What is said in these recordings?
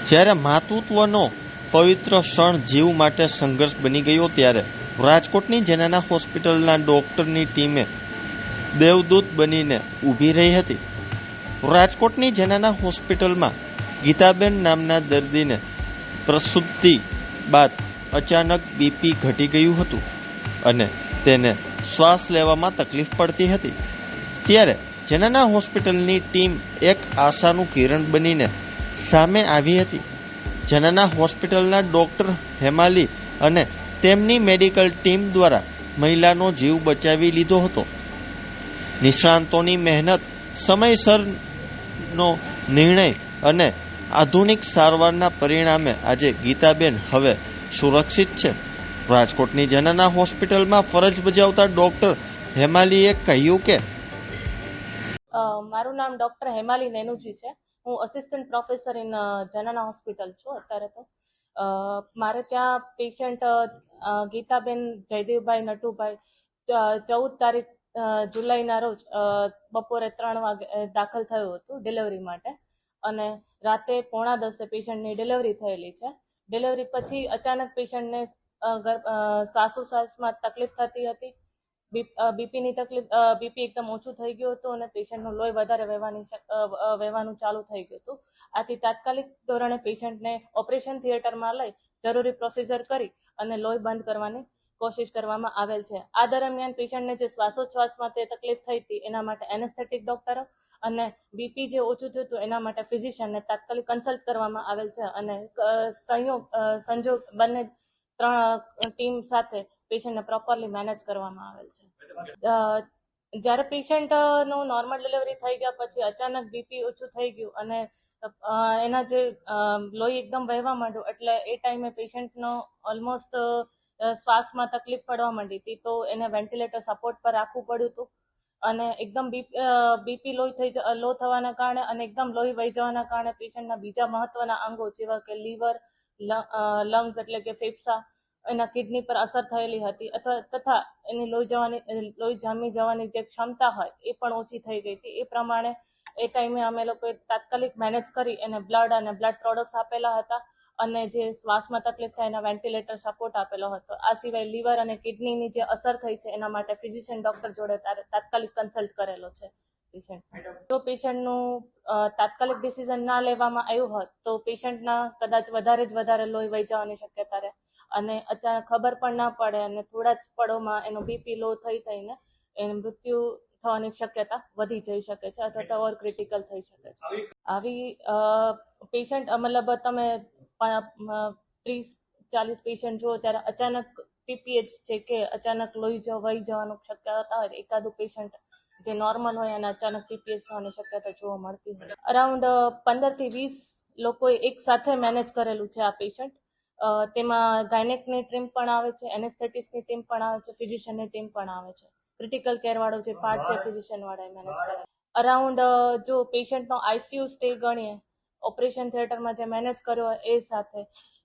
જ્યારે માતૃત્વનો પવિત્ર ક્ષણ જીવ માટે સંઘર્ષ બની ગયો ત્યારે રાજકોટની જેનાના હોસ્પિટલના ડોક્ટરની ટીમે દેવદૂત બનીને ઊભી રહી હતી. રાજકોટની જેનાના હોસ્પિટલમાં ગીતાબેન નામના દર્દીને પ્રસૂતિ બાદ અચાનક બીપી ઘટી ગયું હતું અને તેને શ્વાસ લેવામાં તકલીફ પડતી હતી. ત્યારે જેનાના હોસ્પિટલની ટીમ એક આશાનું કિરણ બનીને સામે આવી હતી. જેનાના હોસ્પિટલના ડોક્ટર હેમાલી અને તેમની મેડિકલ ટીમ દ્વારા મહિલાનો જીવ બચાવી લીધો હતો. નિષ્ણાંતોની મહેનત, સમયસરનો નિર્ણય અને આધુનિક સારવારના પરિણામે આજે ગીતાબેન હવે સુરક્ષિત છે. રાજકોટની જેનાના હોસ્પિટલમાં ફરજ બજાવતા ડોક્ટર હેમાલીએ કહ્યું કે મારું નામ ડોક્ટર હેમાલી નેનુજી છે. હું અસિસ્ટન્ટ પ્રોફેસર ઇન જેનાના હોસ્પિટલ છું અત્યારે. તો મારે ત્યાં પેશન્ટ ગીતાબેન જયદેવભાઈ નટુભાઈ 14 તારીખ જુલાઈના રોજ બપોરે 3 વાગે દાખલ થયું હતું ડિલિવરી માટે, અને રાતે 9:45 પેશન્ટની ડિલિવરી થયેલી છે. ડિલિવરી પછી અચાનક પેશન્ટને શ્વાસોશ્વાસમાં તકલીફ થતી હતી. બીપીની તકલીફ, બીપી એકદમ ઓછું થઈ ગયું હતું અને પેશન્ટનું લોહી વધારે વહેવાનું ચાલુ થઈ ગયું હતું. આથી તાત્કાલિક ધોરણે પેશન્ટને ઓપરેશન થિયેટરમાં લઈ જરૂરી પ્રોસિજર કરી અને લોહી બંધ કરવાની કોશિશ કરવામાં આવેલ છે. આ દરમિયાન પેશન્ટને જે શ્વાસોચ્છ્વાસમાં તે તકલીફ થઈ હતી એના માટે એનેસ્થેટિક ડોક્ટરો અને બીપી જે ઓછું થયું હતું એના માટે ફિઝિશિયનને તાત્કાલિક કન્સલ્ટ કરવામાં આવેલ છે, અને સંજોગ બંને 3 ટીમ સાથે પેશન્ટને પ્રોપરલી મેનેજ કરવામાં આવેલ છે. જ્યારે પેશન્ટનું નોર્મલ ડિલિવરી થઈ ગયા પછી અચાનક બીપી ઓછું થઈ ગયું અને એના જે લોહી એકદમ વહેવા માંડ્યું, એટલે એ ટાઈમે પેશન્ટનો ઓલમોસ્ટ શ્વાસમાં તકલીફ પડવા માંડી હતી. તો એને વેન્ટિલેટર સપોર્ટ પર રાખવું પડ્યું હતું, અને એકદમ બીપી લો થવાના કારણે અને એકદમ લોહી વહી જવાના કારણે પેશન્ટના બીજા મહત્વના અંગો જેવા કે લીવર, લંગ્સ એટલે કે ફેફસા, એના કિડની પર અસર થયેલી હતી, તથા એની લોહી જામી જવાની જે ક્ષમતા હોય એ પણ ઓછી થઈ ગઈ હતી. એ પ્રમાણે એ ટાઈમે અમે લોકોએ તાત્કાલિક મેનેજ કરી એને બ્લડ અને બ્લડ પ્રોડક્ટ્સ આપેલા હતા, અને જે શ્વાસમાં તકલીફ થાય એના વેન્ટિલેટર સપોર્ટ આપેલો હતો. આ સિવાય લીવર અને કિડનીની જે અસર થઈ છે એના માટે ફિઝિશિયન ડોક્ટર જોડે તાત્કાલિક કન્સલ્ટ કરેલો છે પેશન્ટ. જો પેશન્ટનું તાત્કાલિક ડિસિઝન ના લેવામાં આવ્યું હોત તો પેશન્ટના કદાચ વધારે લોહી વહી જવાની શક્યતા રહે, અને અચાનક ખબર પણ ના પડે અને થોડા જ પળોમાં એનો બીપી લો થઈને એનું મૃત્યુ થવાની શક્યતા વધી જઈ શકે છે, અથવા તો ઓર ક્રિટિકલ થઈ શકે છે. આવી પેશન્ટ મતલબ તમે 30-40 પેશન્ટ જુઓ ત્યારે અચાનક પીપીએચ છે કે અચાનક લોહી વહી જવાનું શક્યતા હોય, એકાદું પેશન્ટ જે નોર્મલ હોય અને અચાનક પીપીએચ થવાની શક્યતા જોવા મળતી હોય. અરાઉન્ડ 15 થી 20 લોકોએ એક સાથે મેનેજ કરેલું છે આ પેશન્ટ. તેમાં ગાયનેકની ટીમ પણ આવે છે, એનેસ્થેટિસ્ટની ટીમ પણ આવે છે, ફિઝિશિયનની ટીમ પણ આવે છે. ક્રિટિકલ કેર વાળો જે પાર્ટ છે ફિઝિશિયન વાળા મેનેજ કરે. અરાઉન્ડ જો પેશન્ટનો આઈસીયુ સ્ટે ગણીએ, ઓપરેશન થિયેટરમાં જે મેનેજ કર્યો હોય એ સાથે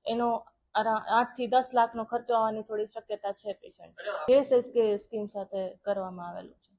એનો 8 થી 10 લાખનો ખર્ચો આવવાની થોડી શક્યતા છે પેશન્ટ. જેએસએસકે સ્કીમ સાથે કરવામાં આવેલું છે.